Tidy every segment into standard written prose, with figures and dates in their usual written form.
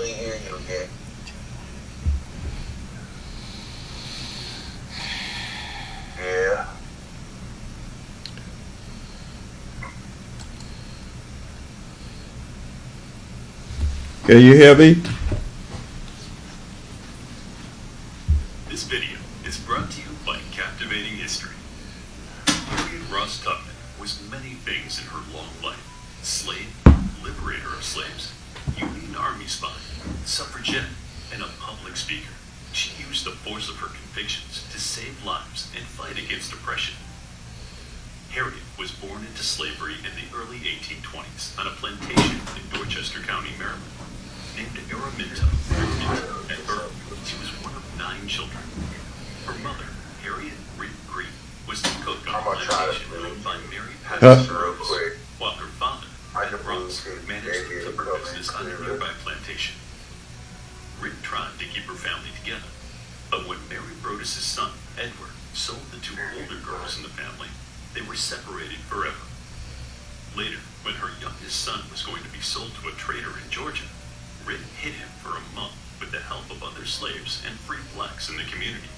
barely hear you again. Yeah. Can you hear me? This video is brought to you by Captivating History. Harriet Ross Tubman was many things in her long life. Slave, liberator of slaves, Union Army spy, suffragette, and a public speaker. She used the force of her convictions to save lives and fight against oppression. Harriet was born into slavery in the early 1820s on a plantation in Dorchester County, Maryland, named Araminta at birth. She was one of 9 children. Her mother, Harriet Reed Green, was the cook on the plantation owned by Mary Patterson Broadus, while her father, Ed Ross, managed the timber business on a nearby plantation. Reed tried to keep her family together, but when Mary Broadus' son, Edward, sold the 2 older girls in the family, they were separated forever. Later, when her youngest son was going to be sold to a trader in Georgia, Reed hid him for a month with the help of other slaves and free blacks in the community.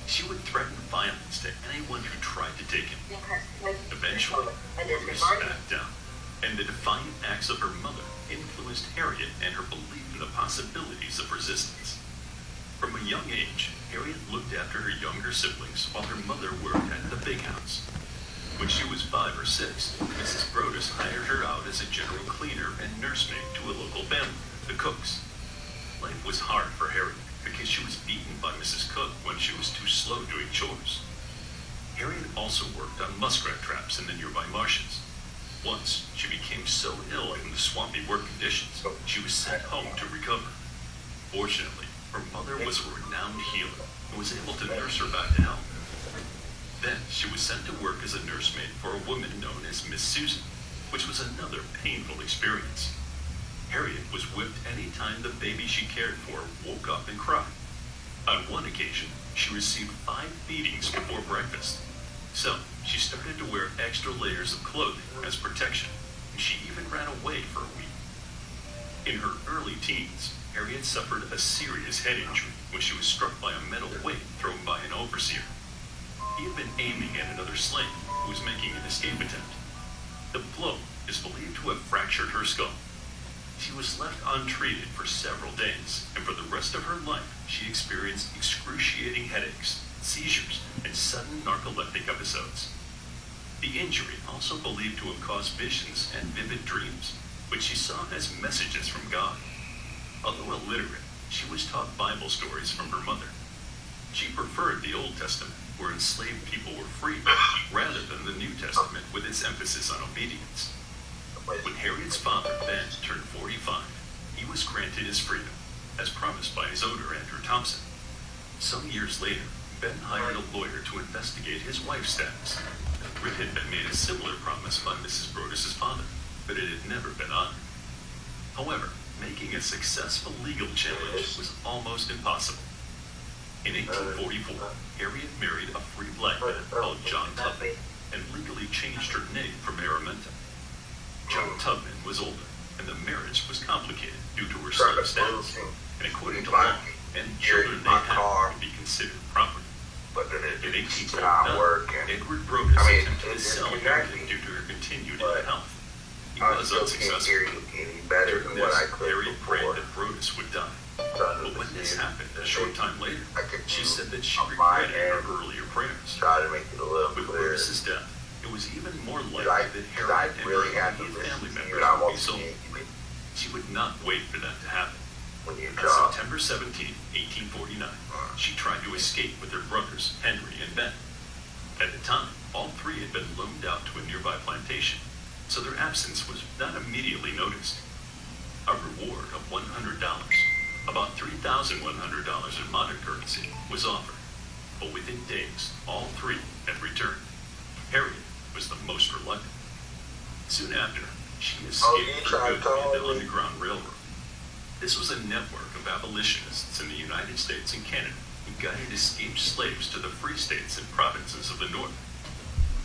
She would threaten violence to anyone who tried to take him. Eventually, Broadus backed down, and the defiant acts of her mother influenced Harriet and her belief in the possibilities of resistance. From a young age, Harriet looked after her younger siblings while her mother worked at the big house. When she was 5 or 6, Mrs. Broadus hired her out as a general cleaner and nursemaid to a local family, the Cooks. Life was hard for Harriet because she was beaten by Mrs. Cook when she was too slow doing chores. Harriet also worked on muskrat traps in the nearby marshes. Once, she became so ill from the swampy work conditions, she was sent home to recover. Fortunately, her mother was a renowned healer and was able to nurse her back to health. Then she was sent to work as a nursemaid for a woman known as Miss Susan, which was another painful experience. Harriet was whipped any time the baby she cared for woke up and cried. On one occasion, she received 5 beatings before breakfast. So, she started to wear extra layers of clothing as protection, and she even ran away for a week. In her early teens, Harriet suffered a serious head injury when she was struck by a metal weight thrown by an overseer. He had been aiming at another slave who was making an escape attempt. The blow is believed to have fractured her skull. She was left untreated for several days, and for the rest of her life, she experienced excruciating headaches, seizures, and sudden narcoleptic episodes. The injury also believed to have caused visions and vivid dreams, which she saw as messages from God. Although illiterate, she was taught Bible stories from her mother. She preferred the Old Testament, where enslaved people were freed, rather than the New Testament with its emphasis on obedience. When Harriet's father, Ben, turned 45, he was granted his freedom, as promised by his owner, Andrew Thompson. Some years later, Ben hired a lawyer to investigate his wife's status. Rick had been made a similar promise by Mrs. Broadus' father, but it had never been honored. However, making a successful legal challenge was almost impossible. In 1844, Harriet married a free black man called John Tubman and legally changed her name from Araminta. John Tubman was older, and the marriage was complicated due to her slave status, and according to law, any children they had would be considered property. In 1849, Edward Broadus attempted to sell Harriet due to her continued ill health. He was unsuccessful. During this, Harriet prayed that Broadus would die. But when this happened, a short time later, she said that she regretted her earlier prayers. With Broadus' death, it was even more likely that Harriet and her immediate family members would be sold. She would not wait for that to happen. On September 17, 1849, she tried to escape with her brothers, Henry and Ben. At the time, all 3 had been loaned out to a nearby plantation, so their absence was not immediately noticed. A reward of $100, about $3,100 in modern currency, was offered, but within days, all 3 had returned. Harriet was the most reluctant. Soon after, she escaped for good via the Underground Railroad. This was a network of abolitionists in the United States and Canada who guided escaped slaves to the free states and provinces of the North.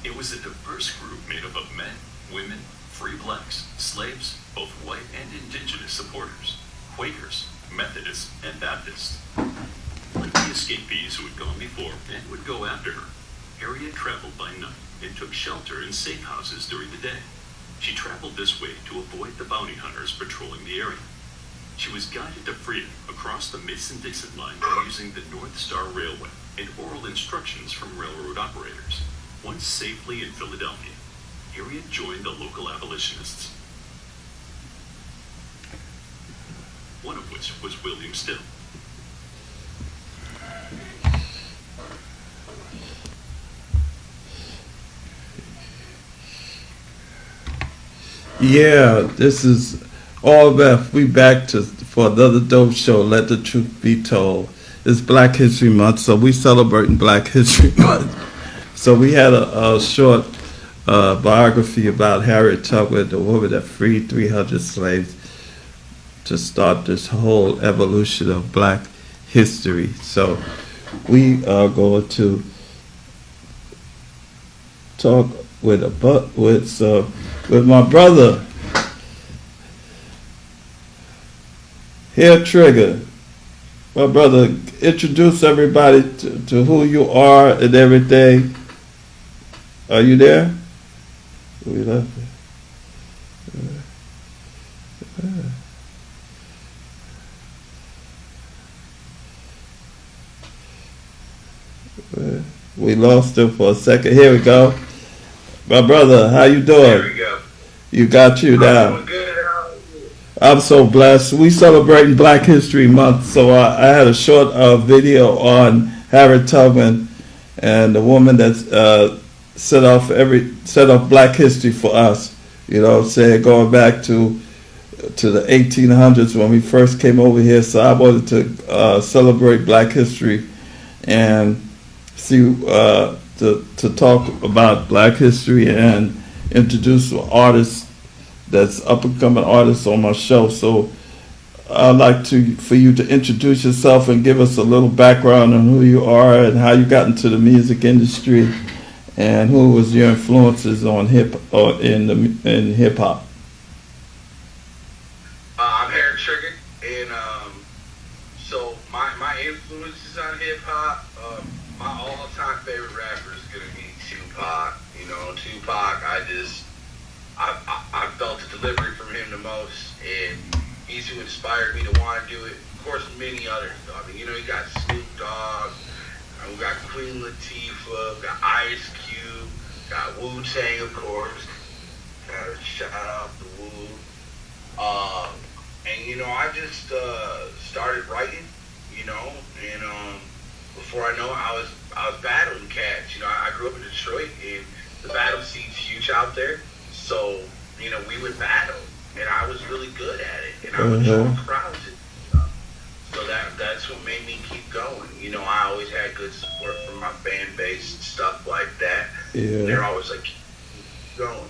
It was a diverse group made up of men, women, free blacks, slaves, both white and indigenous supporters, Quakers, Methodists, and Baptists. Like the escapees who had gone before and would go after her, Harriet traveled by night and took shelter in safe houses during the day. She traveled this way to avoid the bounty hunters patrolling the area. She was guided to freedom across the Mason-Dixon line by using the North Star Railway and oral instructions from railroad operators. Once safely in Philadelphia, Harriet joined the local abolitionists, one of which was William Still. Yeah, this is all Beth. We back to for another dope show. Let the truth be told. It's Black History Month, so we celebrating Black History Month. So we had a short biography about Harriet Tubman, the woman that freed 300 slaves to start this whole evolution of Black history. So we are going to talk with my brother, Hair Trigger. My brother, introduce everybody to who you are and everything. Are you there? We left it. We lost him for a second. Here we go. My brother, how you doing? There we go. You got you now. I'm doing good. How are you? I'm so blessed. We celebrating Black History Month, so I had a short video on Harriet Tubman and the woman that set off Black history for us. You know what I'm saying? Going back to the 1800s when we first came over here. So I wanted to celebrate Black history and see to talk about Black history and introduce artists that's up and coming artists on my show. So I'd like for you to introduce yourself and give us a little background on who you are and how you got into the music industry and who was your influences on hip hop. I'm Hair Trigger, and so my influences on hip hop. My all-time favorite rapper is gonna be Tupac. You know, Tupac. I felt the delivery from him the most, and he's who inspired me to want to do it. Of course, many others. I mean, you know, you got Snoop Dogg, we got Queen Latifah, got Ice Cube, got Wu-Tang, of course. Gotta shout out the Wu. And you know, I just started writing. You know, and before I know it, I was battling cats. You know, I grew up in Detroit, and the battle scene's huge out there. So, you know, we would battle, and I was really good at it, and I would draw crowds and stuff. So that's what made me keep going. You know, I always had good support from my fan base and stuff like that. Yeah. They're always like, keep going.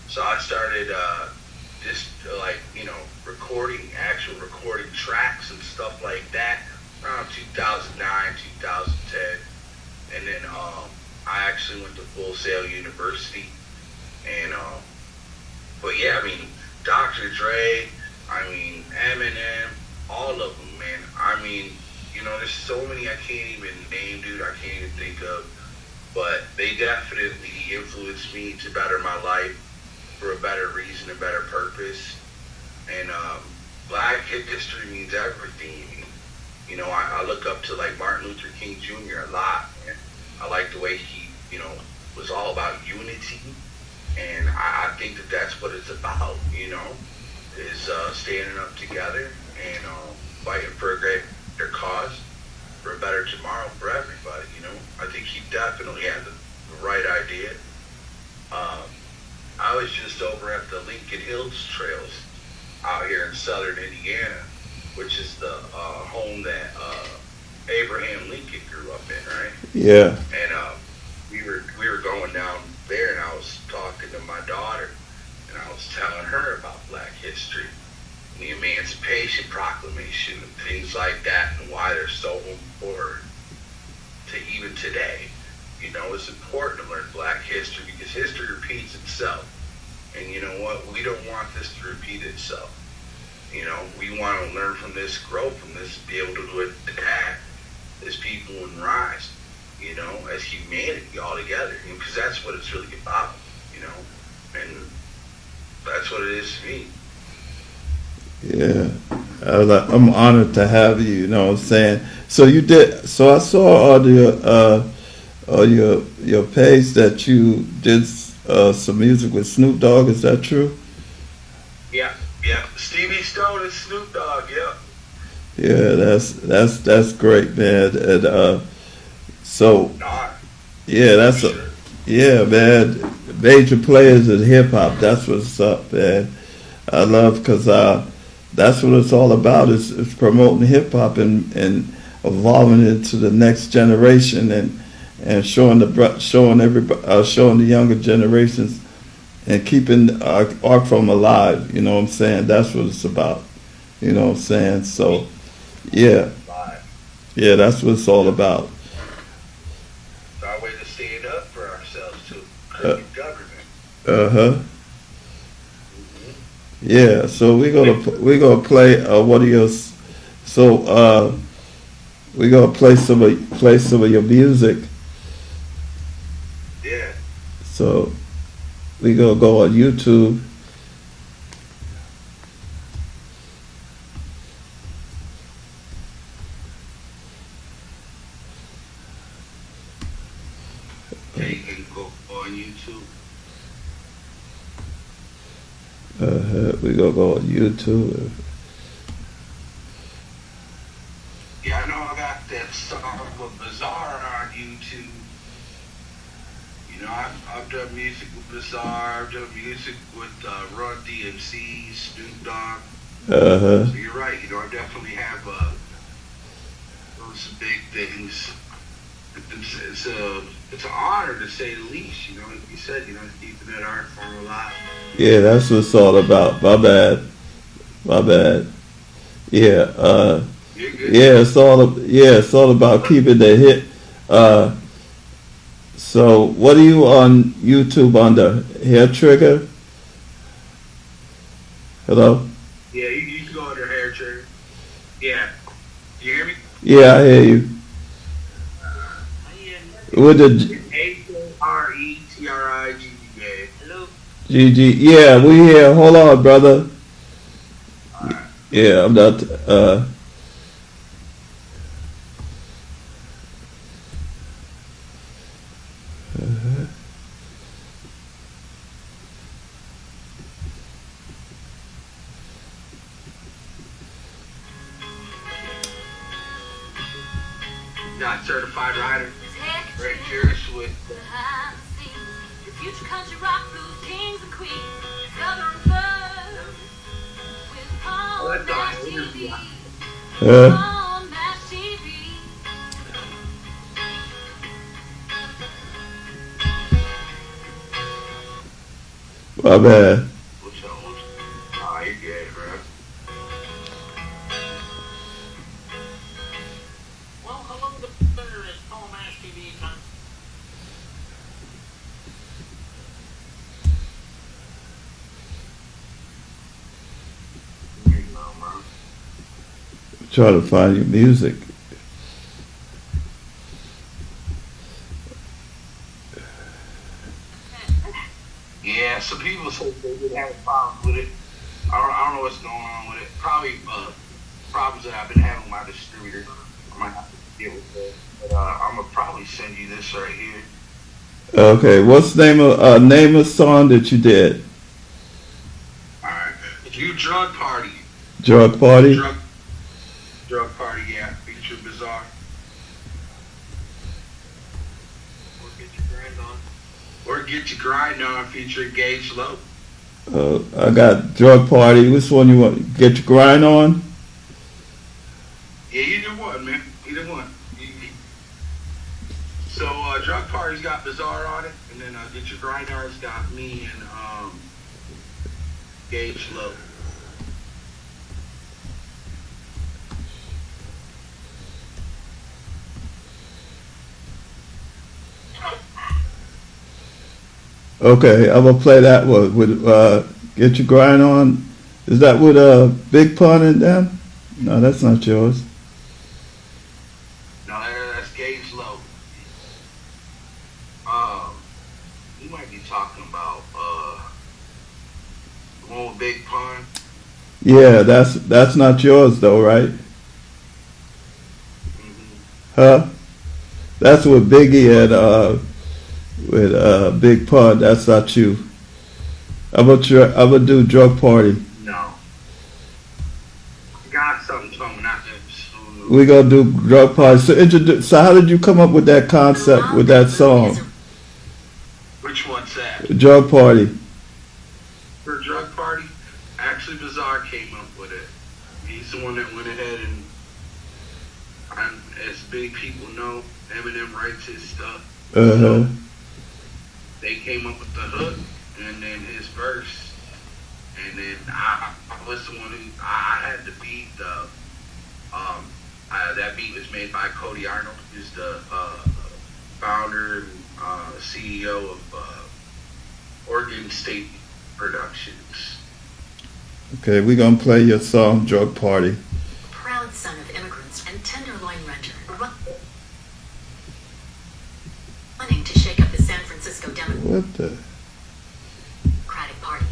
So I started just like, you know, recording tracks and stuff like that around 2009, 2010. And then I actually went to Full Sail University. And, but yeah, I mean, Dr. Dre, I mean, Eminem, all of them, man. I mean, you know, there's so many I can't even name, dude. I can't even think of. But they definitely influenced me to better my life for a better reason, a better purpose. And Black history means everything. You know, I look up to like Martin Luther King Jr. a lot. And I like the way he, you know, was all about unity. And I think that that's what it's about, you know, is standing up together and fighting for a greater cause, for a better tomorrow for everybody, you know. I think he definitely had the right idea. I was just over at the Lincoln Hills Trails out here in southern Indiana, which is the home that Abraham Lincoln grew up in, right? Yeah. And we were going down there, and I was talking to my daughter, and I was telling her about Black history, the Emancipation Proclamation, and things like that, and why they're so important to even today. You know, it's important to learn Black history because history repeats itself. And you know what? We don't want this to repeat itself. You know, we want to learn from this, grow from this, be able to adapt as people and rise, you know, as humanity all together, because that's what it's really about, you know, and that's what it is to me. Yeah, I'm honored to have you. You know what I'm saying? So you did. So I saw on your page that you did some music with Snoop Dogg. Is that true? Yeah, yeah. Stevie Stone and Snoop Dogg. Yeah. Yeah, that's great, man. And so Nah, yeah, that's a sure. yeah, man. Major players in hip hop. That's what's up, man. I love because that's what it's all about. Is promoting hip hop and evolving it to the next generation and showing the younger generations and keeping art form alive. You know what I'm saying? That's what it's about. You know what I'm saying? So yeah, Bye. that's what it's all about. It's our way to stand up for ourselves too. Uh, Government. Uh-huh. Yeah, so we're gonna play one of your we're gonna play some of your music. Yeah. So we gonna go on YouTube. Yeah, you can go on YouTube. We gonna go on YouTube. Yeah, I know I got that song with Bizarre on YouTube. You know, I've done music with Bizarre, I've done music with Run DMC, Snoop Dogg. Uh-huh. So you're right, you know, I definitely have those big things. It's an honor to say the least, you know, like you said, you know, keeping that art form alive. Yeah, that's what it's all about. My bad. Yeah, You're good. it's all about keeping the hit. So what are you on YouTube under? Hair Trigger? Hello? Yeah, you can go under Hair Trigger. Yeah. You hear me? Yeah, I hear you. With the Haretriga. Hello. GG. Yeah, we here. Hold on, brother. Yeah, I'm not. Not certified rider. Very curious with. Behind the scenes, your future country rock blues kings and queens, Southern birds with Paul That's Nash all right. TV. Uh, Paul Nash TV. my bad. What's up? Oh, you're good, bro. Well, hello there, it's Paul Nash TV. Trying to find your music. Yeah, some people say they didn't have a problem with it. I don't know what's going on with it. Probably problems that I've been having with my distributor. I might have to deal with that. But I'm gonna probably send you this right here. Okay, what's the name of song that you did? All right. You drug party. Drug Party? Drug party. Yeah. Feature Bizarre. Or get your grind on. Feature Gage Low. I got Drug Party. Which one you want? Get your grind on? Yeah, either one, man. Either one. So drug party's got Bizarre on it, and then get your grind on's got me and Gage Low. Okay, I'm gonna play that one with Get Your Grind On. Is that with Big Pun and them? No, that's not yours. No, that's Gage Low. You might be talking about the one with Big Pun. Yeah, that's not yours though, right? Mm-hmm. Huh? That's with Biggie and with Big Pun. That's not you. I'm gonna do Drug Party. No. Got something coming out there soon. We gonna do Drug Party. So how did you come up with that concept with that song, Which one's that? Drug Party? For Drug Party? Actually, Bizarre came up with it. He's the one that went ahead and as many people know, Eminem writes his stuff. Uh-huh. They came up with the hook and then his verse. And then I was the one who I had the beat. That beat was made by Cody Arnold, who's the founder and CEO of Oregon State Productions. Okay, we gonna play your song Drug Party. Proud son of immigrants and tenderloin renter, running to shake up the San Francisco What the? Democratic Party.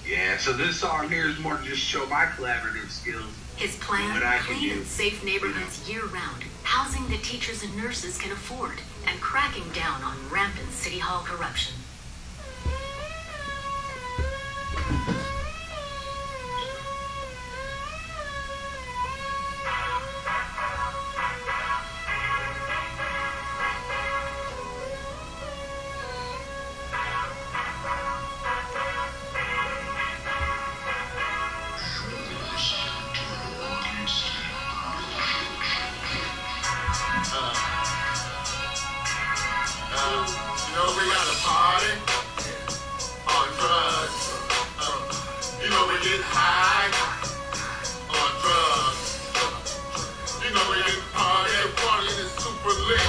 Yeah, so this song here is more to just show my collaborative skills. His plan, What I can clean do. and safe neighborhoods year-round, housing that teachers and nurses can afford, and cracking down on rampant city hall corruption. You know we got a party on drugs. You know we get high on drugs. You know we get partying is super lit.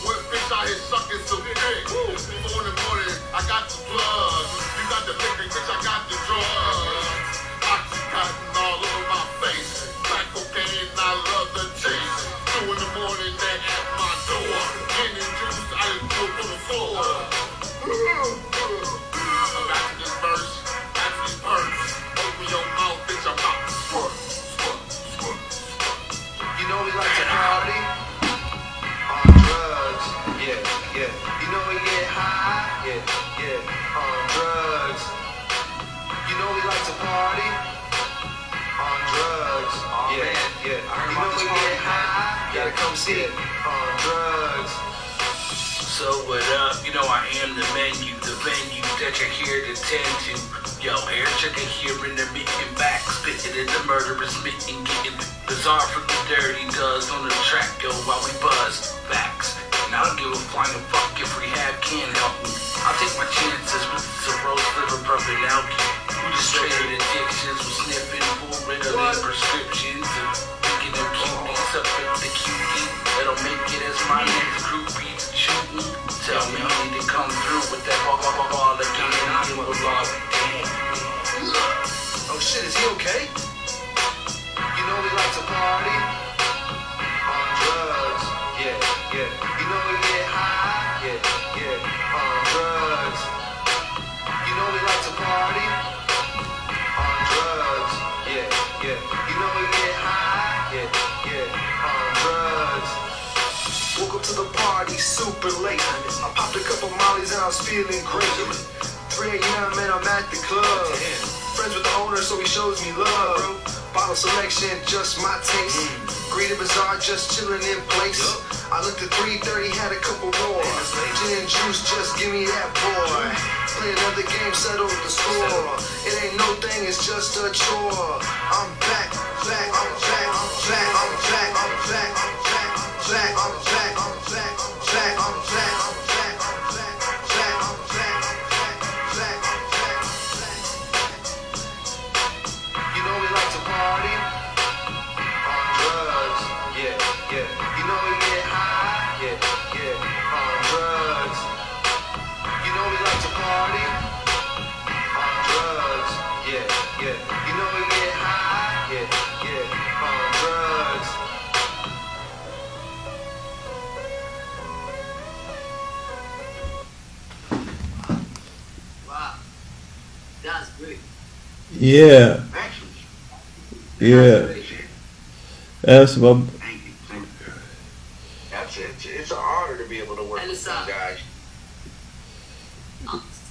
One bitch out here sucking some dick. 4 in the morning, I got the plug. You got the liquor, bitch, I got the drugs. Oxycontin all over my face. Crack cocaine, I love the chase. 2 in the morning, they at my door. Gin and juice, I just go to the floor. Back to this verse, back to these perks. Open your mouth, bitch, I'm out. Squirt, squirt, squirt. You know we like to party on drugs, yeah, yeah. You know we get high, yeah, yeah, on drugs. You know we like to party on drugs, yeah, yeah. You know we get high, gotta come see it on drugs. So what up? You know I am the menu, the venue that you're here to tend to. Yo, air checker here in the meeting back, spitting in the murderous meeting, getting bizarre from the dirty does on the track, yo, while we buzz facts. And I don't give a flying fuck if rehab can't help me. I'll take my chances with cirrhosis, liver, pumping alky. We just traded addictions with sniffing full Ritalin prescriptions and picking them cuties up at the cutie. That'll make it as my next groupie shooting. Tell me you need to come through with that ball again. I will all damn. Oh shit, is he okay? You know we like to party on drugs, yeah, yeah. You know we get high, yeah, yeah, on drugs. You know we like to party on drugs, yeah, yeah. You know we get high, yeah, yeah, on drugs. Woke up to the party super late. I popped a couple mollies and I was feeling great. 3 a.m. and I'm at the club. Friends with the owner, so he shows me love. Bottle selection, just my taste. Greeted Bizarre, just chilling in place. I looked at 3:30, had a couple more. Gin and juice, just give me that boy. Play another game, settle the score. It ain't no thing, it's just a chore. I'm back, back, I'm back, I'm back, I'm back, I'm back, I'm back, back, I'm back, I'm back, back, I'm back, I'm back, I'm back, back, I'm back, back, I'm back. You know we like to party on drugs, yeah, yeah. You know we get high, yeah, yeah, on drugs. yeah. You know we get high, yeah, yeah, on drugs. Wow, that's great. Yeah, Thank you. yeah. That's what. Thank you. Thank you. That's it. It's an honor to be able to work And with it's, you guys.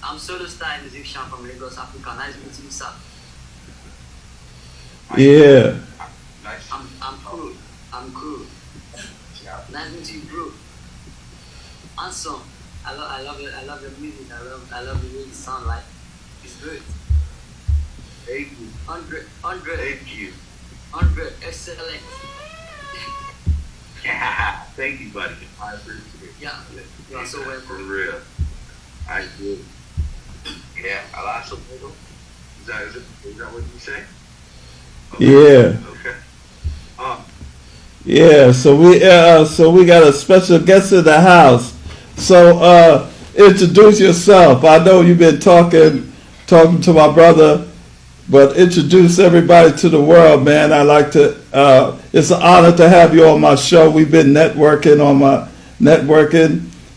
I'm Solo Star musician from Lagos, Africa. Nice meeting you, sir. Yeah. Nice. I'm cool. I'm cool. Yeah. Nice meeting you, bro. Handsome. I love it. I love your music. I love the way you sound like. It's good. Thank you. 100. Thank you. 100. Excellent. Yeah. Thank you, buddy. I appreciate it. Yeah. You are so For welcome. real. I do. Yeah. I lost some little. Is that what you say? Yeah. Okay. Yeah, so we got a special guest in the house. So introduce yourself. I know you've been talking to my brother, but introduce everybody to the world, man. I like to. It's an honor to have you on my show. We've been networking.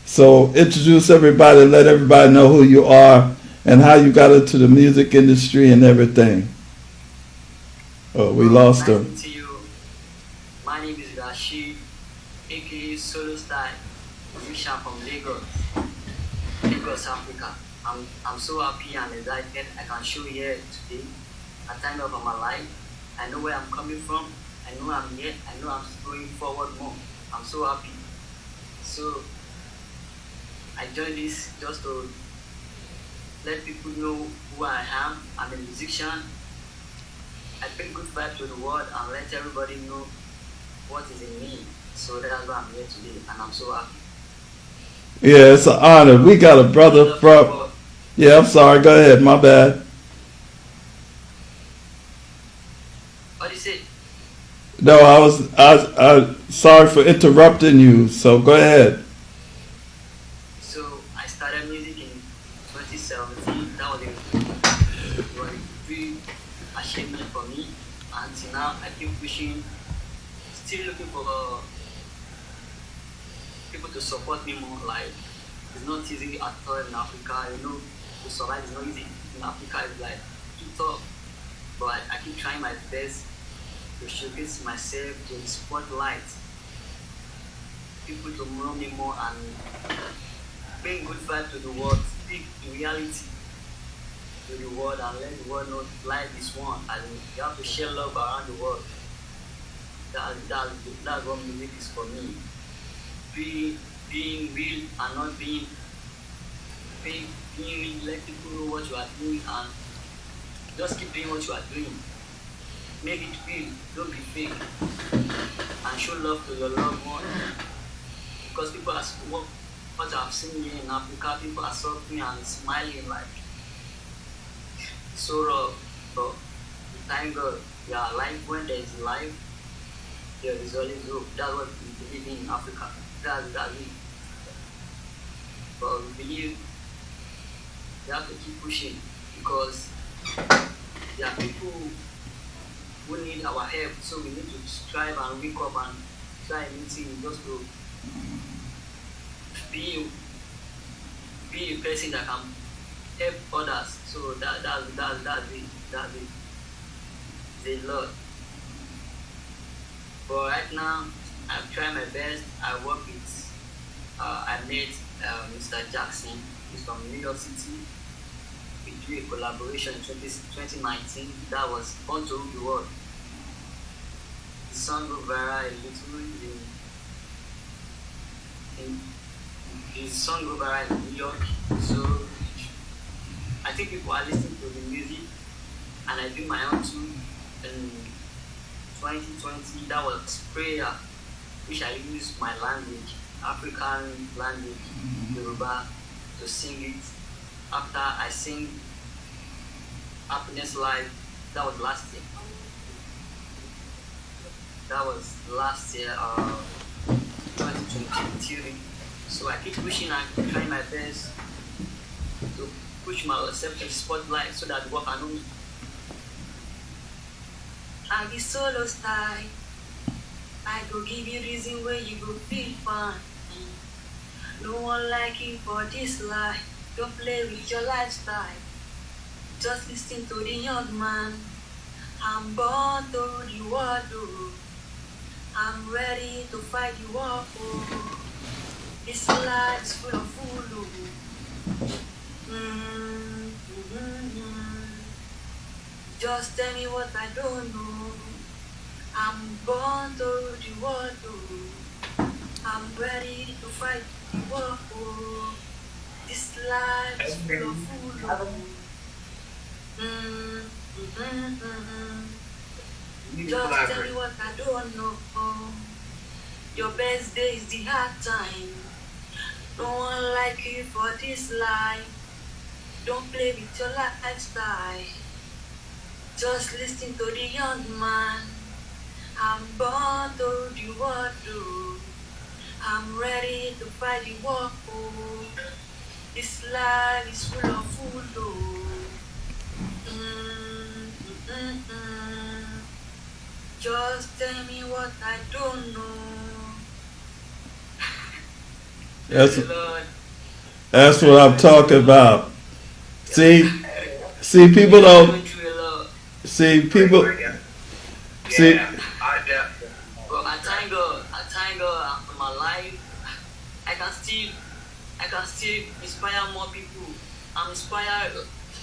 So introduce everybody, let everybody know who you are and how you got into the music industry and everything. Oh, we lost Nice him. meeting you. My name is Rashid, aka Solo Style, musician from Lagos, Africa. I'm so happy and excited I can show here today. A time of my life. I know where I'm coming from. I know I'm here. I know I'm going forward more. I'm so happy. So I joined this just to let people know who I am. I'm a musician. I bring good vibes to the world and let everybody know what is in me. So that's why I'm here today, and I'm so happy. Yeah, it's an honor. We got a brother from. Yeah, I'm sorry. Go ahead. My bad. What do you say? No, I sorry for interrupting you. So go ahead. So I started music in 2017. That was a big achievement for me. Until now, I keep pushing, still looking for people to support me more. Like, it's not easy at all in Africa. You know, to survive is not easy. In Africa, it's like too tough. But I keep trying my best to showcase myself, to spotlight people to know me more and bring good vibe to the world, speak the reality to the world and let the world know life is one and you have to share love around the world. That's what music is for me. Being real and not being fake, being real, let people know what you are doing and just keep doing what you are doing. Make it real, don't be fake. And show love to your loved one. Because people are what I've seen here in Africa, people are suffering and smiling like so rough. But thank God, yeah, life when there is life, there is always hope. That's what we believe in Africa. That's it. But we believe we have to keep pushing because there are people who need our help, so we need to strive and wake up and try anything just to be a person that can help others. So that's it. It's a lot. But right now, I've tried my best. I work with, I met Mr. Jackson. He's from New York City. We did a collaboration in 2019 that was Born to Rule the World. The song go viral a little his song go viral in New York. So I think people are listening to the music and I did my own too in 2020. That was prayer, which I used my language, African language, Yoruba, to sing it. After I sing Happiness Live, that was last year. That was last year, 2023. So I keep pushing and trying my best to push myself in spotlight so that work can know me. I be solo style. I go give you reason where you go feel fine. No one like you for this life. Don't play with your lifestyle. Just listen to the young man. I'm born to the war. Oh. I'm ready to fight the war. Oh. This life is full of fool. Just tell me what I don't know. I'm born to the war. Oh. I'm ready to fight the war. Oh. This life is full of fool. Just tell me what I don't know. Your best day is the hard time. No one like you for this life. Don't play with your lifestyle. Just listen to the young man. I'm born to the war. I'm ready to fight the war. This life is full of fool. Just tell me what I don't know. That's what I'm talking about. See, people don't. See, people. See. But I thank God for my life. I can still inspire more people. I'm inspired.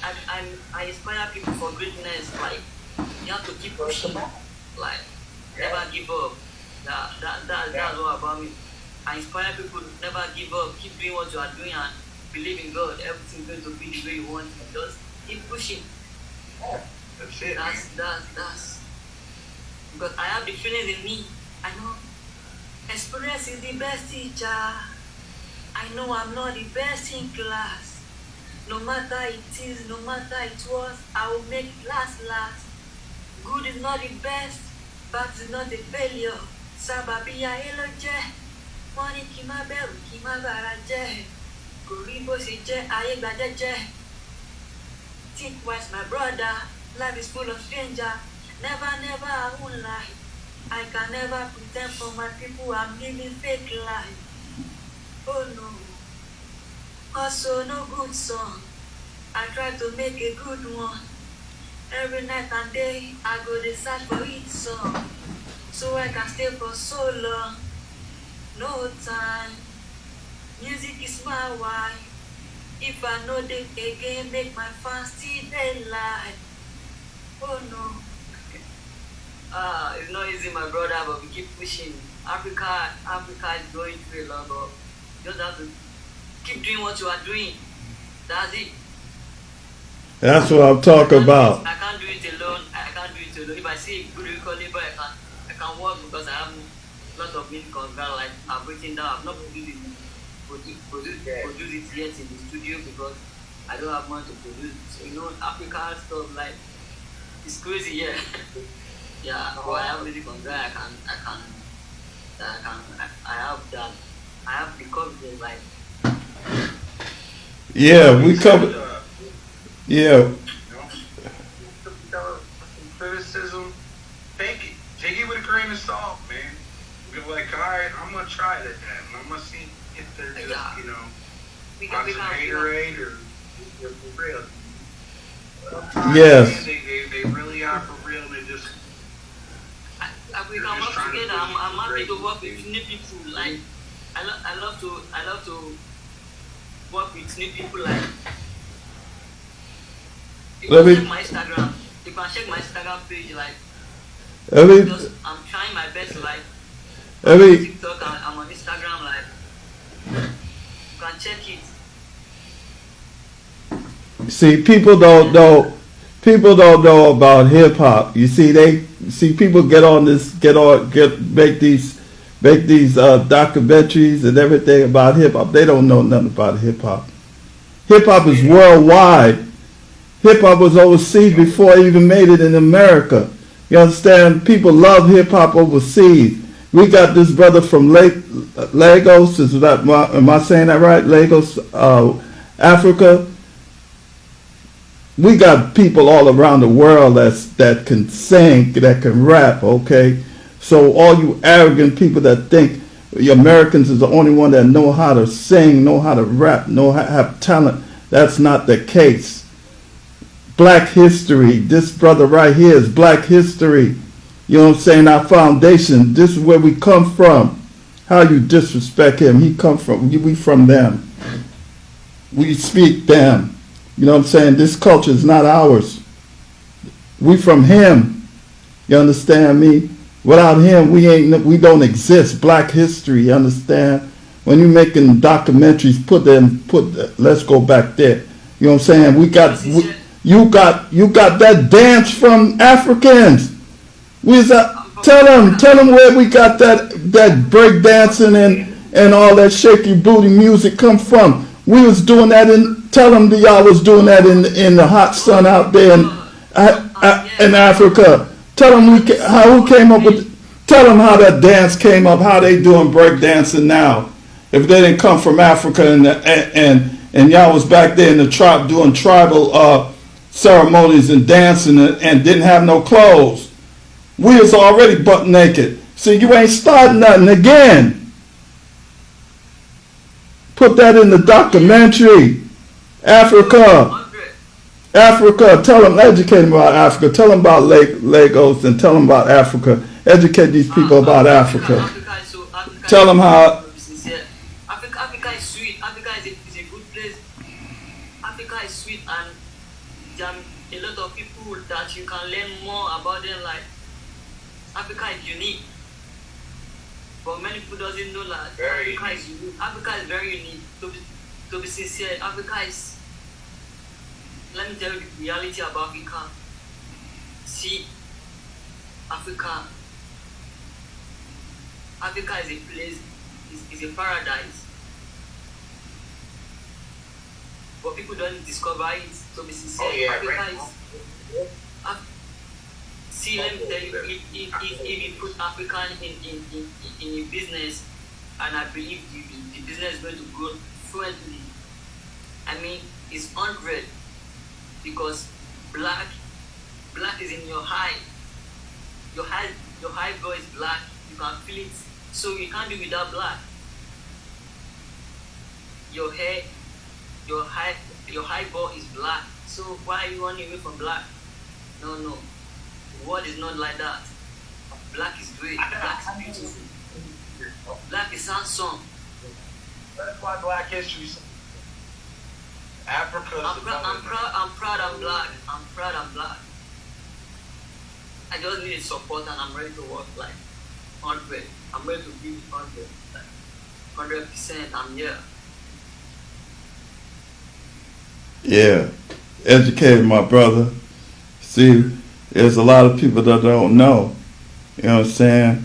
I inspire people for greatness. Like you have to keep pushing. Like never give up. That's all about me. I inspire people to never give up. Keep doing what you are doing and believe in God. Everything's going to be the way you want it. Just keep pushing. That's it. That's because I have the feelings in me. I know experience is the best teacher. I know I'm not the best in class. No matter it is, no matter it was, I will make it last. Good is not the best, bad is not a failure. Sababiya eloje, money kima beru kima baraje. Kuribo se je aye gbajeje. Think wise, my brother. Life is full of stranger. Never, I won't lie. I can never pretend for my people I'm living fake life. Oh no. Also no good song. I try to make a good one. Every night and day I go to search for each song. So I can stay for so long. No time. Music is my wife. If I know they again make my fans see they lie. Oh no. It's not easy, my brother, but we keep pushing. Africa is going through a lot, but you just have to keep doing what you are doing. That's it. That's what I'm talking about. I can't do it alone. If I see a good record label, I can work because I have a lot of music on ground. Like I've written down. I've not produced it yet in the studio because I don't have money to produce it. So, Africa stuff like it's crazy, yeah. Yeah, but I have music on ground. I have that. I have the confidence, like. Yeah, we covered. Yeah. Criticism, take it. Take it with a grain of salt, man. Be like, all right, I'm gonna try that. I'm gonna see if they're just, on some haterade or for real. Yes. They really are for real. They just. We can work together. I'm happy to work with new people. Like I love to work with new people. Like you can check my Instagram page. Like I'm trying my best. Like I'm on TikTok. I'm on Instagram. Like you can check it. See, people don't know about hip hop. You see, people make these documentaries and everything about hip hop. They don't know nothing about hip hop. Hip hop is worldwide. Hip hop was overseas before it even made it in America. You understand? People love hip hop overseas. We got this brother from Lagos. Am I saying that right? Lagos, Africa. We got people all around the world that can sing, that can rap, okay? So all you arrogant people that think the Americans is the only one that know how to sing, know how to rap, have talent, that's not the case. Black history, this brother right here is black history. You know what I'm saying? Our foundation, this is where we come from. How you disrespect him, he come from, we from them. We speak them. You know what I'm saying? This culture is not ours. We from him. You understand me? Without him, we don't exist. Black history, you understand? When you're making documentaries, let's go back there. You know what I'm saying? You got that dance from Africans. Tell them where we got that break dancing and all that shaky booty music come from. We was doing that tell them that y'all was doing that in the hot sun out there in Africa. Tell them who came up with. Tell them how that dance came up. How they doing break dancing now? If they didn't come from Africa and y'all was back there in the tribe doing tribal ceremonies and dancing and didn't have no clothes. We was already butt naked. So you ain't starting nothing again. Put that in the documentary. Africa, tell them, educate them about Africa. Tell them about Lagos and tell them about Africa. Educate these people about Africa. Tell them how. Africa is sweet. Africa is a good place. Africa is sweet, and there are a lot of people that you can learn more about them. Like Africa is unique, but many people doesn't know that Africa is unique. Africa is very unique. To be sincere, Africa is. Let me tell you the reality about Africa. See, Africa is a place, is a paradise. But people don't discover it. To be sincere, Africa is. See, let me tell you, if you put Africa in a business, and I believe the business is going to grow fluently. I mean, it's 100. Because black is in your high. Your high voice is black. You can feel it. So you can't do without black. Your hair, your high voice is black. So why are you running away from black? No. The world is not like that. Black is great. Black is beautiful. Black is handsome. That's why Black history. Africa. I'm proud. I'm black. I'm proud. I'm black. I just need support, and I'm ready to work like 100. I'm ready to give 100. Like 100%. I'm here. Yeah, educated my brother. See, there's a lot of people that don't know. You know what I'm saying?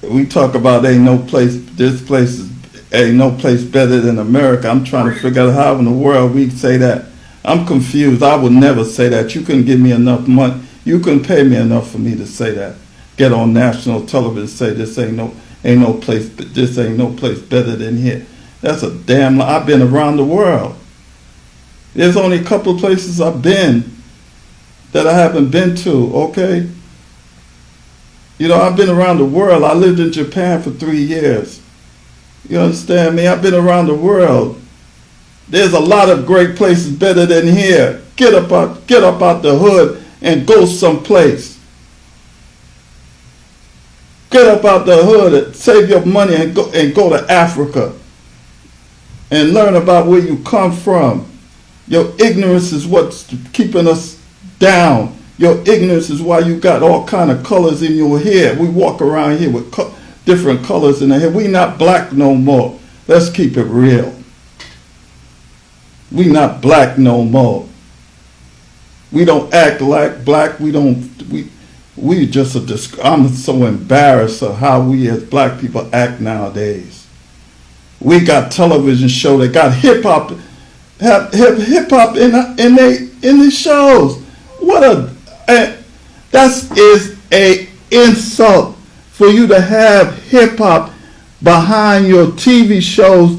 We talk about ain't no place. This place is. Ain't no place better than America. I'm trying to figure out how in the world we say that. I'm confused. I would never say that. You couldn't give me enough money. You couldn't pay me enough for me to say that. Get on national television and say this ain't no place better than here. That's a damn lie. I've been around the world. There's only a couple of places I've been that I haven't been to, okay? You know, I've been around the world. I lived in Japan for 3 years. You understand me? I've been around the world. There's a lot of great places better than here. Get up out the hood and go someplace. Get up out the hood and save your money and go to Africa and learn about where you come from. Your ignorance is what's keeping us down. Your ignorance is why you got all kind of colors in your hair. We walk around here with different colors in the hair. We not black no more. Let's keep it real. We not black no more. We don't act like black. We just I'm so embarrassed of how we as black people act nowadays. We got television show that got hip hop in the shows. That is a insult. For you to have hip-hop behind your TV shows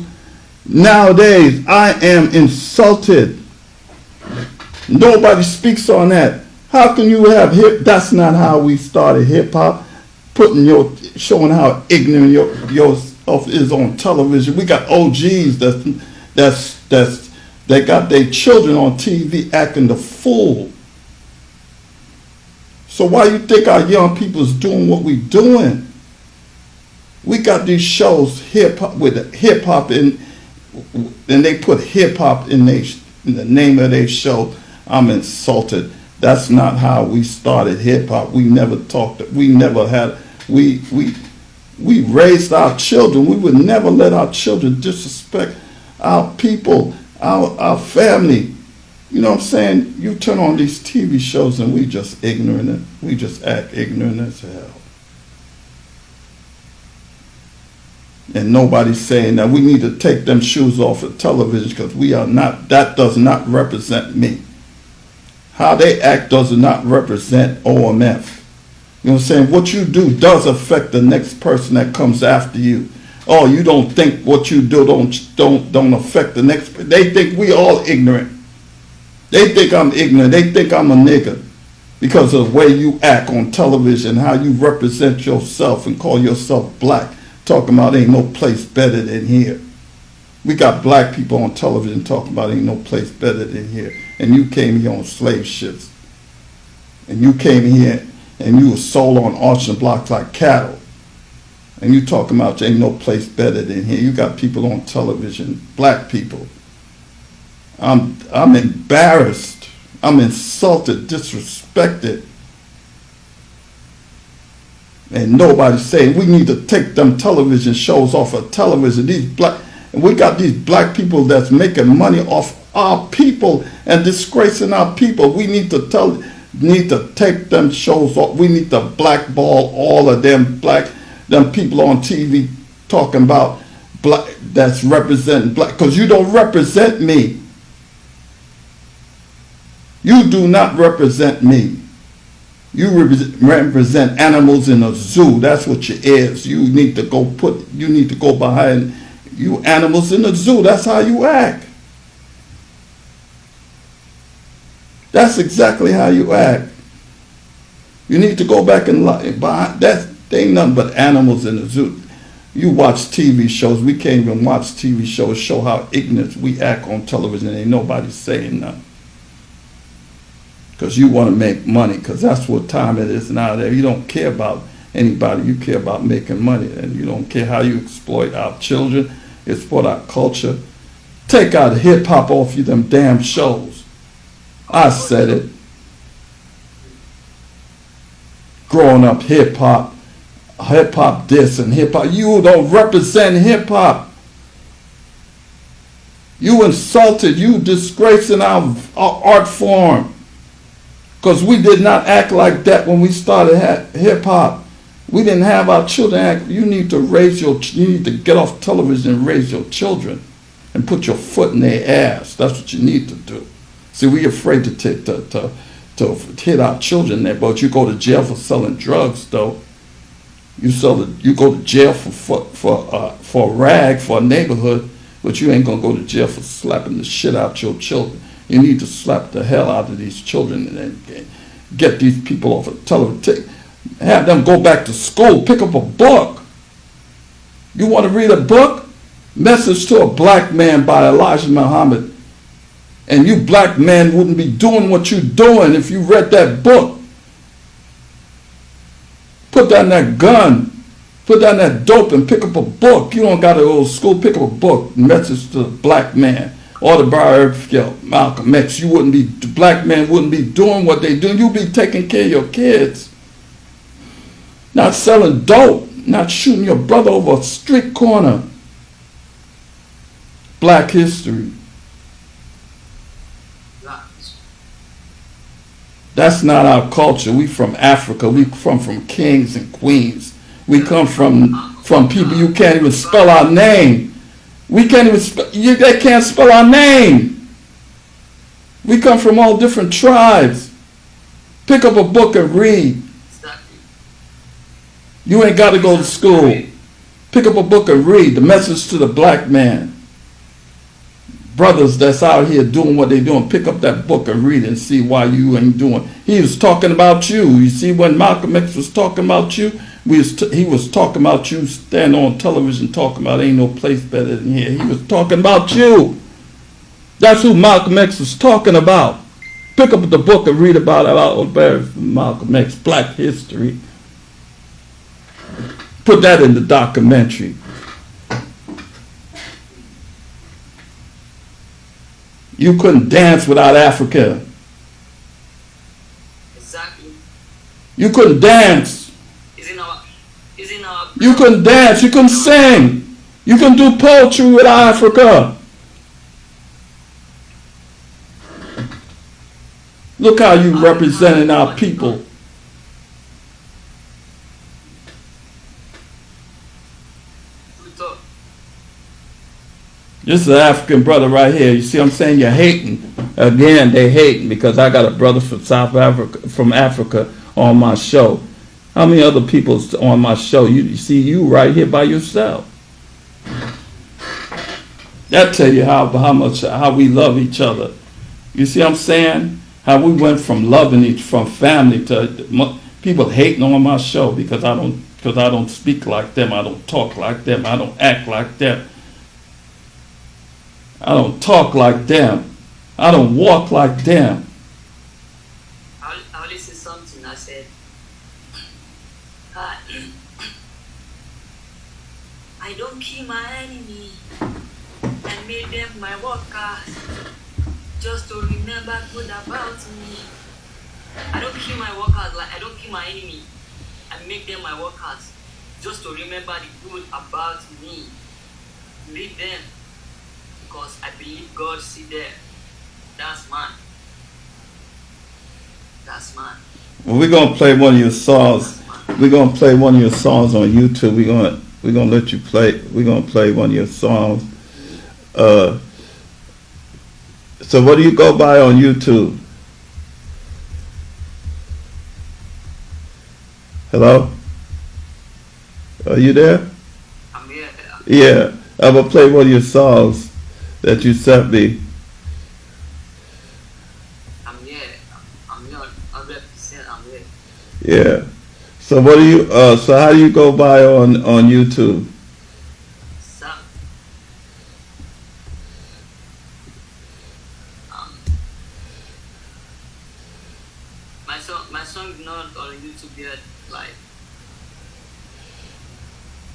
nowadays, I am insulted. Nobody speaks on that. How can you have that's not how we started hip hop. Showing how ignorant your stuff is on television. We got OGs they got their children on TV acting the fool. So why you think our young people's doing what we doing? We got these shows hip hop and they put hip hop in the name of their show. I'm insulted. That's not how we started hip hop. We never talked. We never had. We raised our children. We would never let our children disrespect our people, our family. You know what I'm saying? You turn on these TV shows and we just ignorant. We just act ignorant as hell. And nobody's saying that we need to take them shoes off of television because we are not. That does not represent me. How they act does not represent OMF. You know what I'm saying? What you do does affect the next person that comes after you. Oh, you don't think what you do don't affect the next. They think we all ignorant. They think I'm ignorant. They think I'm a nigga because of the way you act on television, how you represent yourself and call yourself black. Talking about ain't no place better than here. We got black people on television talking about ain't no place better than here. And you came here on slave ships. And you came here and you were sold on auction blocks like cattle. And you talking about there ain't no place better than here. You got people on television, black people. I'm embarrassed. I'm insulted, disrespected. And nobody's saying we need to take them television shows off of television. And we got these black people that's making money off our people and disgracing our people. We need to take them shows off. We need to blackball all of them people on TV talking about black that's representing black, because you don't represent me. You do not represent me. You represent animals in a zoo. That's what you is. You need to go behind you animals in the zoo. That's how you act. That's exactly how you act. You need to go back and behind that. They ain't nothing but animals in the zoo. You watch TV shows. We can't even watch TV shows show how ignorant we act on television. Ain't nobody saying nothing. Because you want to make money, because that's what time it is now. There, you don't care about anybody. You care about making money, and you don't care how you exploit our children, exploit our culture. Take out hip hop off you them damn shows. I said it. Growing up hip hop this and hip hop. You don't represent hip hop. You insulted. You disgracing our art form. Because we did not act like that when we started hip hop. We didn't have our children act. You need to get off television and raise your children and put your foot in their ass. That's what you need to do. See, we're afraid to hit our children there, but you go to jail for selling drugs, though. You go to jail for a rag for a neighborhood, but you ain't gonna go to jail for slapping the shit out your children. You need to slap the hell out of these children and get these people off of television. Have them go back to school, pick up a book. You want to read a book? Message to a Black Man by Elijah Muhammad. And you black men wouldn't be doing what you're doing if you read that book. Put down that gun. Put down that dope and pick up a book. You don't got to go to school, pick up a book. Message to the Black Man. Autobiography of Malcolm X. The black men wouldn't be doing what they do. You'd be taking care of your kids. Not selling dope. Not shooting your brother over a street corner. Black history. That's not our culture. We from Africa. We come from kings and queens. We come from people you can't even spell our name. We can't even they can't spell our name. We come from all different tribes. Pick up a book and read. You ain't got to go to school. Pick up a book and read. The Message to the Black Man. brothers that's out here doing what they doing, pick up that book and read it and see why you ain't doing. He was talking about you. You see, when Malcolm X was talking about you, he was talking about you standing on television talking about ain't no place better than here. He was talking about you. That's who Malcolm X was talking about. Pick up the book and read about Malcolm X, Black History. Put that in the documentary. You couldn't dance without Africa. Exactly. You couldn't dance. Is in our You couldn't dance. You couldn't sing. You couldn't do poetry without Africa. Look how you representing our people. This is an African brother right here. You see what I'm saying? You're hating. Again, they hating because I got a brother from South Africa, from Africa on my show. How many other people on my show? You see you right here by yourself. That tell you how we love each other. You see what I'm saying? How we went from loving from family to people hating on my show because I don't speak like them. I don't talk like them. I don't act like them. I don't talk like them. I don't walk like them. I only say something. I said, I don't kill my enemy and make them my workers just to remember good about me. I don't kill my workers, like I don't kill my enemy and make them my workers just to remember the good about me. Lead them. Because I believe God see there. That's mine. That's mine. Well, we're gonna play one of your songs. We're gonna play one of your songs on YouTube. We're gonna let you play. We're gonna play one of your songs. So what do you go by on YouTube? Hello? Are you there? I'm here. Yeah, I'm gonna play one of your songs that you sent me. I'm here. I'm here 100%. I'm here. Yeah. So what do you? So how do you go by on YouTube? So, my song is not on YouTube yet. Like,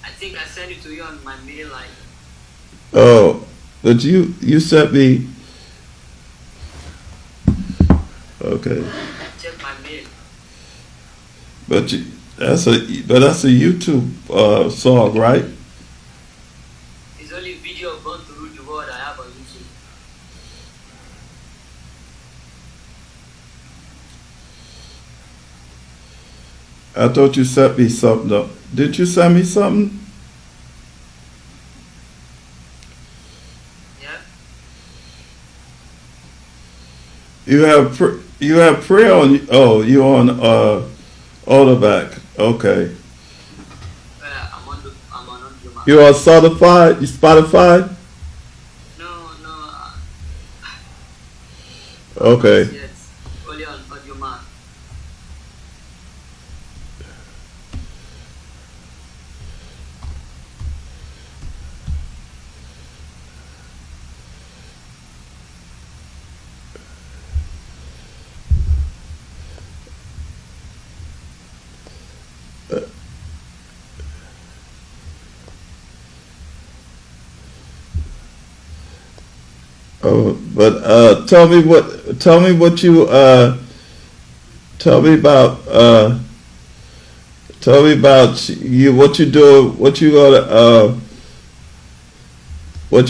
I think I sent it to you on my mail. Like, Oh, but you sent me. Okay. check my mail. But that's a YouTube song, right? It's only video of Born to Rule the World I have on YouTube. I thought you sent me something. Though. Did you send me something? Yeah. You have prayer on. Oh, you on Autoback. Okay. I'm on Audio. You on Spotify? You Spotify? No. Okay. Yes. Only on Audio Man. Oh, but tell me what you tell me about you, what you do, what you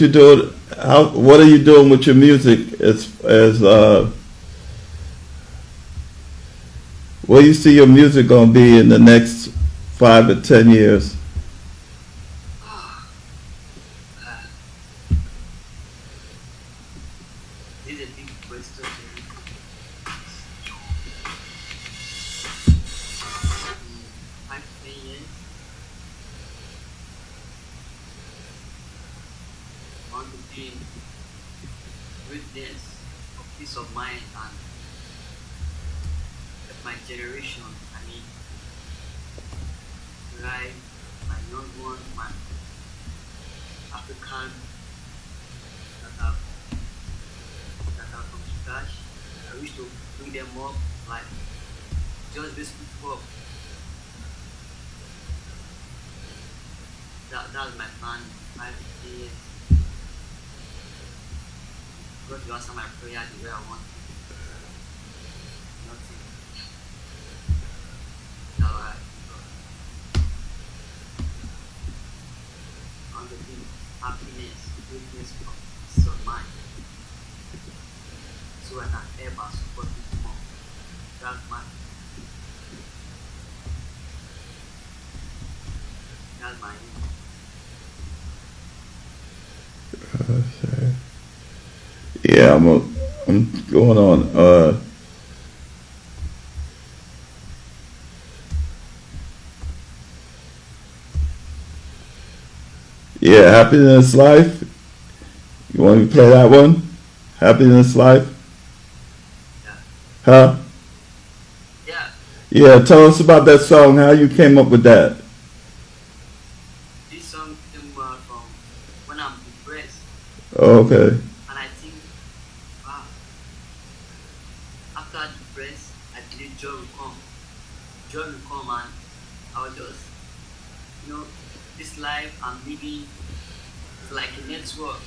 doing, what are you doing with your music as where you see your music gonna be in the next 5 to 10 years? This is a big question. 5 to 10 years. I want to be greatness, of peace of mind, and of my generation. I mean, right, my young one, my African that have from scratch. I wish to bring them up like just this before. That's my plan. 5 years. God to answer my prayer the way I want. Nothing. Alright. On the thing, happiness, goodness, peace of mind. So I can ever support people more. That's my aim. Okay. Yeah, I'm going on. Yeah, Happiness Life. You want me to play that one? Happiness Life? Yeah. Huh? Yeah. Yeah, tell us about that song, how you came up with that. This song came from when I'm depressed. Oh, okay. And I think, wow, after depressed, I believe joy will come. Joy will come, and I was just, this life I'm living is like a network.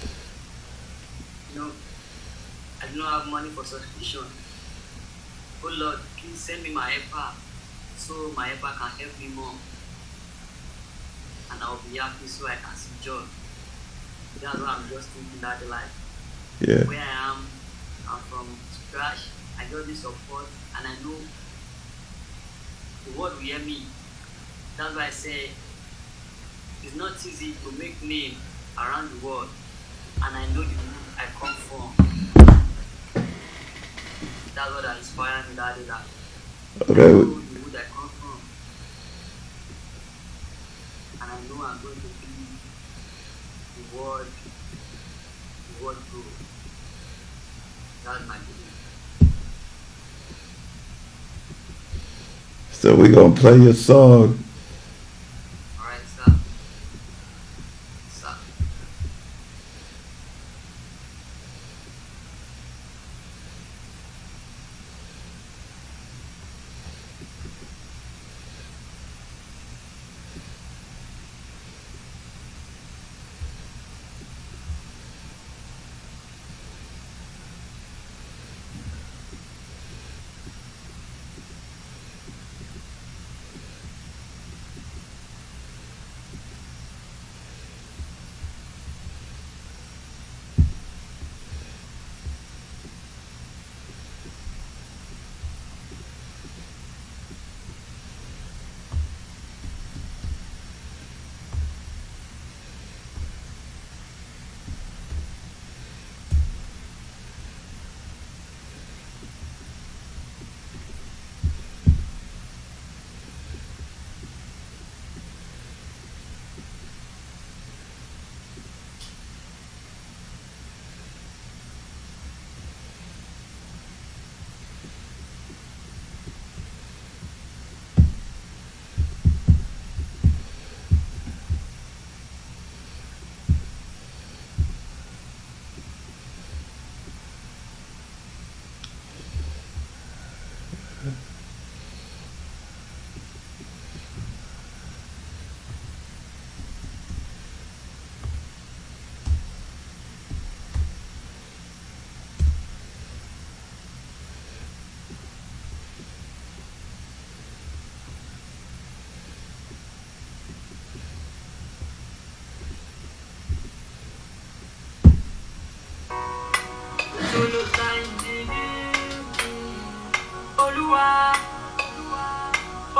I do not have money for subscription. Oh Lord, please send me my helper so my helper can help me more. And I'll be happy so I can see joy. That's what I'm just thinking that life. Yeah. Where I am, I'm from scratch. I got this support, and I know the world will hear me. That's why I say it's not easy to make name around the world, and I know the root I come from. That's what inspired me that day. Okay. I know the root I come from, and I know I'm going to be the world grow. That's my belief. So we're going to play your song. Alright, sir. Sir.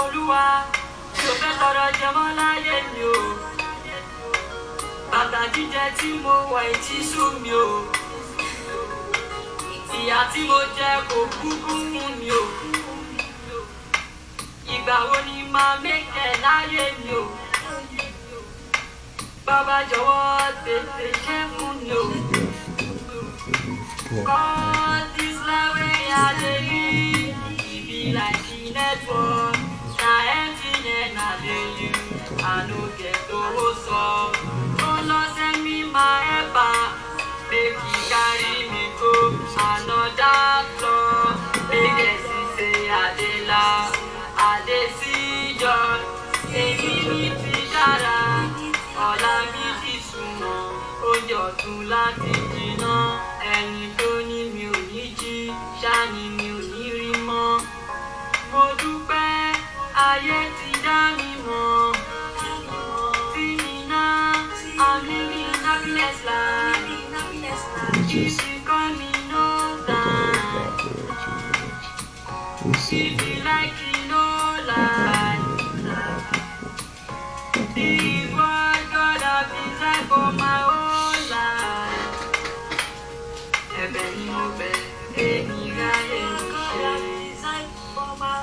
Olúwa, tí o fẹ́ tọrọ jẹmọ́ láyé mi o. Bàtà jíjẹ tí mo wọ̀ etí sú mi o. Ìyà tí mo jẹ kò kúkú fún mi o. Ìgbà wo ni màá mẹ́kẹ̀ láyé mi o. Bàbá jọ̀wọ́ tètè ṣe fún mi o. Cause this life wey I dey live, e be like the network. Na MTN I dey use, I no get owó sọ. Oh Lord send me my helper, make he carry me go another floor. Make dem see say I dey laugh, I dey see joy. Èmi ní ti dára, ọ̀la mi ti sunwọ̀n, oúnjẹ ọ̀tún láti jiná. Ẹni tó ní mi ò ní jí, ṣáá ni mi ò ní rí mọ́. Mo dúpẹ́, ayé ti dá mi mọ̀. See me now, I'm living happiness life. If you call me no time, if you like it no lie. This is what God has designed for my whole life. Ẹ̀bẹ̀ ni mo bẹ̀, èmi ráyè mi ṣe.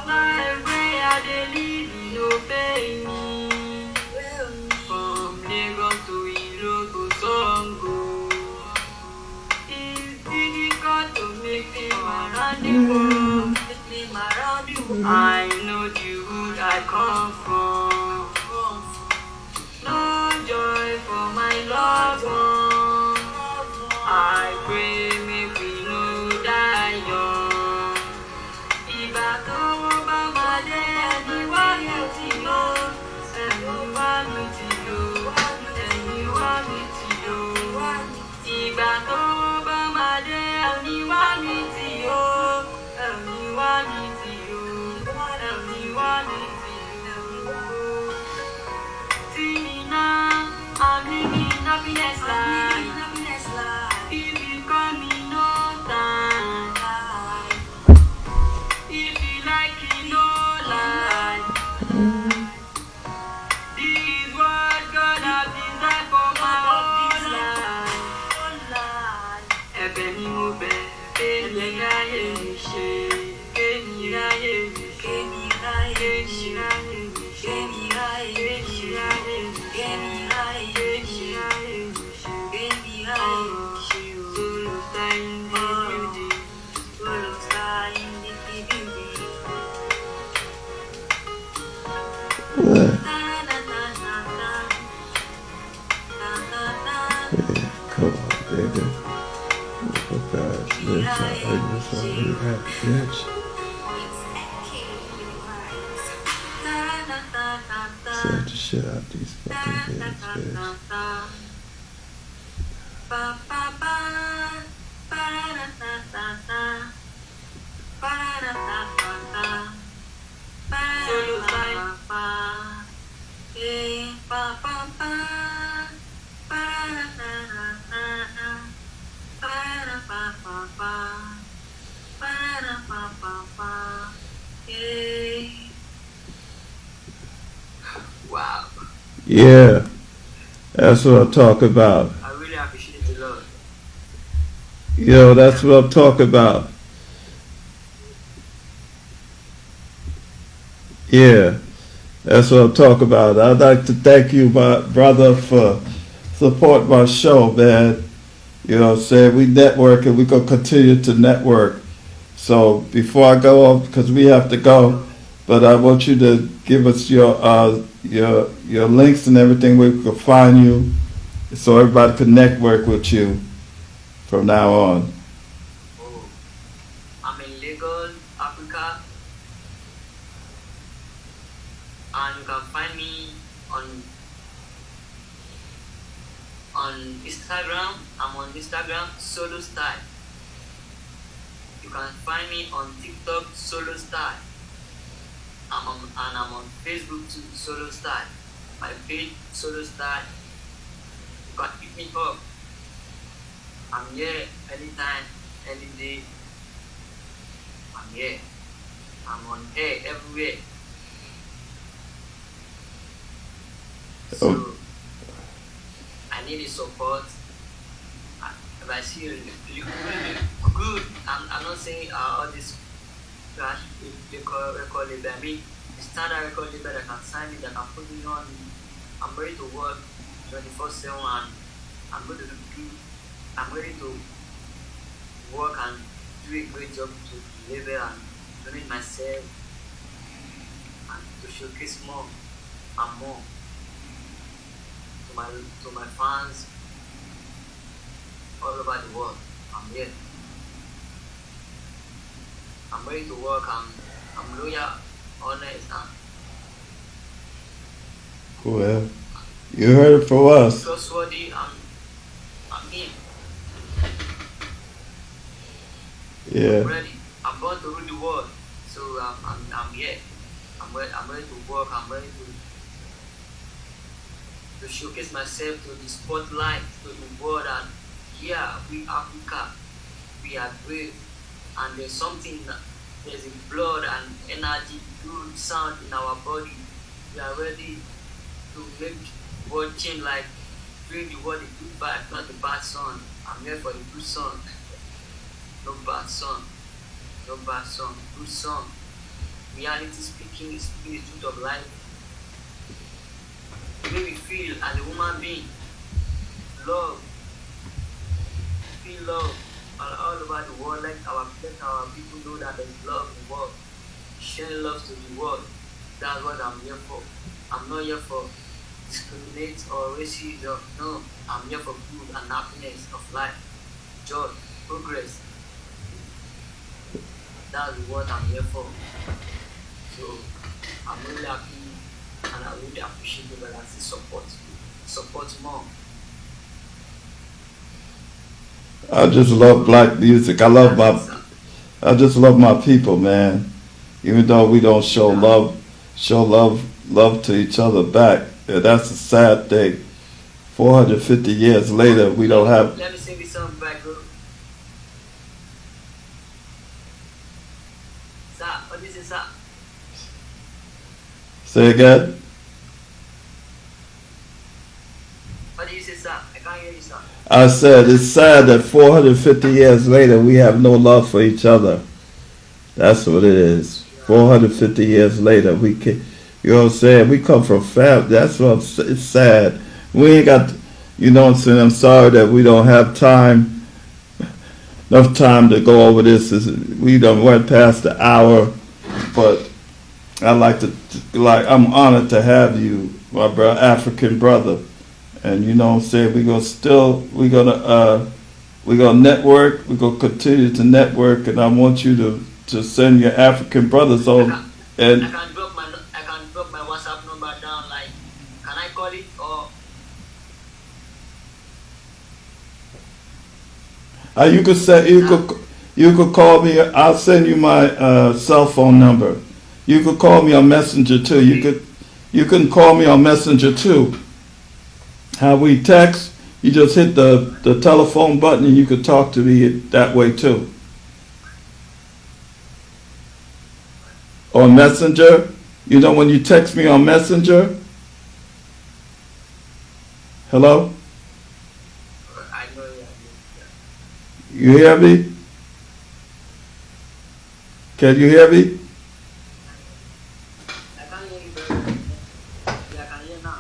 Life wey I dey live no pay me. From Lagos to Ilogo Sango. It's difficult to make me around the world. I know the hood I come from. No joy for my loved one. I pray make we no die young. Ìgbà tó bá máa dé ẹni wá mi ti lọ, ẹni wá mi ti lọ, ẹni wá mi ti lọ. Ìgbà tó bá máa dé ẹni wá mi ti lọ, ẹni wá mi ti lọ, ẹni wá mi ti lọ. See me now, I'm living happiness life. If you call me no time, if you like it no lie. This is what God has designed for my whole life. Ẹ̀bẹ̀ ni mo bẹ̀, kémi ráyè mi ṣe, kémi ráyè mi ṣe, kémi ráyè mi ṣe, kémi ráyè mi ṣe, kémi ráyè mi ṣe, kémi ráyè mi ṣe. Solo star in the building, solo star in the building. What? Na na na na na, na na na. Come on, baby. Oh gosh, this I just want to have bitch. Send the shit out these fucking kids, bitch. Wow. Yeah, that's what I'm talking about. I really appreciate the Lord. Yo, that's what I'm talking about. Yeah, that's what I'm talking about. I'd like to thank you, my brother, for supporting my show, man. You know what I'm saying? We network and we're going to continue to network. So before I go off, because we have to go, but I want you to give us your links and everything where we can find you so everybody can network with you from now on. Oh, I'm in Lagos, Africa, and you can find me on Instagram. I'm on Instagram, Solo Style. You can find me on TikTok, Solo Style. I'm on Facebook too, Solo Style. My page, Solo Style. You can pick me up. I'm here anytime, any day. I'm here. I'm on air everywhere. So I need the support. If I see you good, I'm not saying all this trash record label. I mean, the standard record label that can sign me, that can put me on. I'm ready to work 24/7, and I'm ready to work and do a great job to deliver and donate myself and to showcase more and more to my fans all over the world. I'm here. I'm ready to work. I'm loyal, honest, and Well, you heard it from us. trustworthy. I'm in. Yeah. I'm ready. I'm born to rule the world. So I'm here. I'm ready to work. I'm ready to showcase myself to the spotlight, to the world. And here, we Africa, we are brave. And there's a blood and energy, good sound in our body. We are ready to make the world change, like bring the world a good vibe, not the bad song. I'm here for the good song. No bad song. No bad song. Good song. Reality speaking, speaking the truth of life. It made me feel as a human being. Love. Feel love all over the world. Let our people know that there's love in the world. Sharing love to the world. That's what I'm here for. I'm not here for discriminate or racism. No, I'm here for good and happiness of life, joy, progress. That's what I'm here for. So I'm really happy and I really appreciate the balance support more. I just love black music. I just love my people, man. Even though we don't show love to each other back. Yeah, that's a sad thing. 450 years later, we don't have. Let me sing this song back, bro. Sir, what is it, sir? Say again? What do you say, sir? I can't hear you, sir. I said it's sad that 450 years later we have no love for each other. That's what it is. 450 years later we can, you know what I'm saying? We come from family. That's what it's sad. We ain't got, you know what I'm saying? I'm sorry that we don't have enough time to go over this. We done went past the hour, but I'm honored to have you, my African brother. And you know what I'm saying, we're gonna network, we're gonna continue to network, and I want you to send your African brothers on. I can drop my WhatsApp number down, like, can I call it or you could call me. I'll send you my cell phone number. You could call me on Messenger too. You can call me on Messenger too. How we text, you just hit the telephone button and you could talk to me that way too. On Messenger, you know when you text me on Messenger? Hello? I know You hear me? Can you hear me? I can't hear you, bro. Yeah, I can hear now.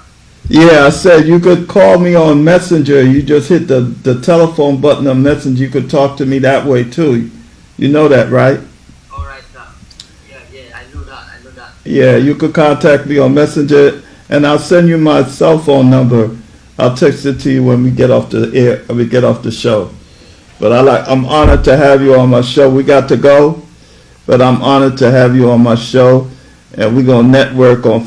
Yeah, I said you could call me on Messenger. You just hit the telephone button on Messenger. You could talk to me that way too. You know that, right? All right, sir. Yeah, I know that. Yeah, you could contact me on Messenger, and I'll send you my cell phone number. I'll text it to you when we get off the air. When we get off the show. But I'm honored to have you on my show. We got to go, but I'm honored to have you on my show. And we're gonna network on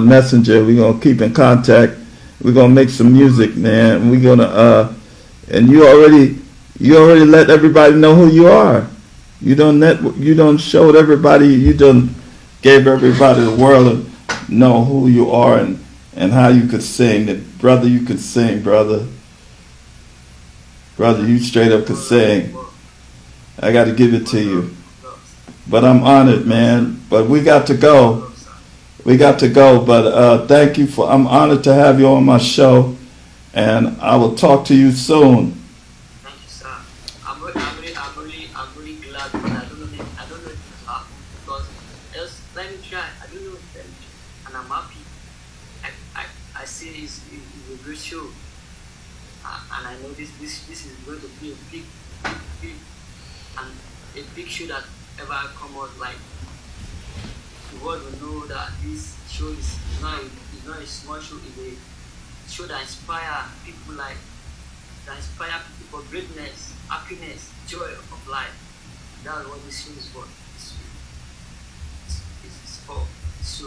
Messenger. We're gonna keep in contact. We're gonna make some music, man. We're gonna and you already let everybody know who you are. You don't showed everybody. You done gave everybody the world to know who you are and how you could sing. That brother, you could sing, brother. Brother, you straight up could sing. I got to give it to you. But I'm honored, man. But we got to go. But thank you I'm honored to have you on my show. And I will talk to you soon. Thank you, sir. I'm really glad, but I don't know if it will happen because else let me try. I don't know, and I'm happy. I see it's a great show, and I know this is going to be a big and a big show that ever come out, like the world will know that this show is not a small show, it's a show that inspire people, like that inspire people for greatness, happiness, joy of life. That's what this show is for. It's for. So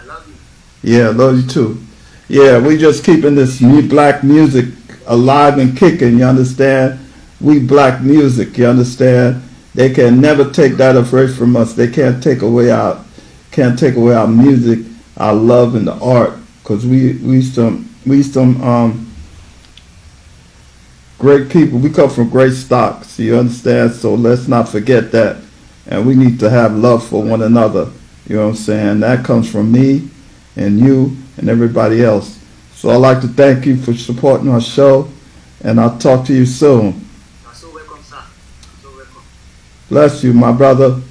I love you. Yeah, love you too. Yeah, we just keeping this new black music alive and kicking, you understand? We black music, you understand? They can never take that away from us. They can't take away our music, our love and the art, because we some great people. We come from great stocks, you understand? So let's not forget that. And we need to have love for one another. You know what I'm saying? That comes from me and you and everybody else. So I'd like to thank you for supporting our show, and I'll talk to you soon. You're so welcome, sir. So welcome. Bless you, my brother.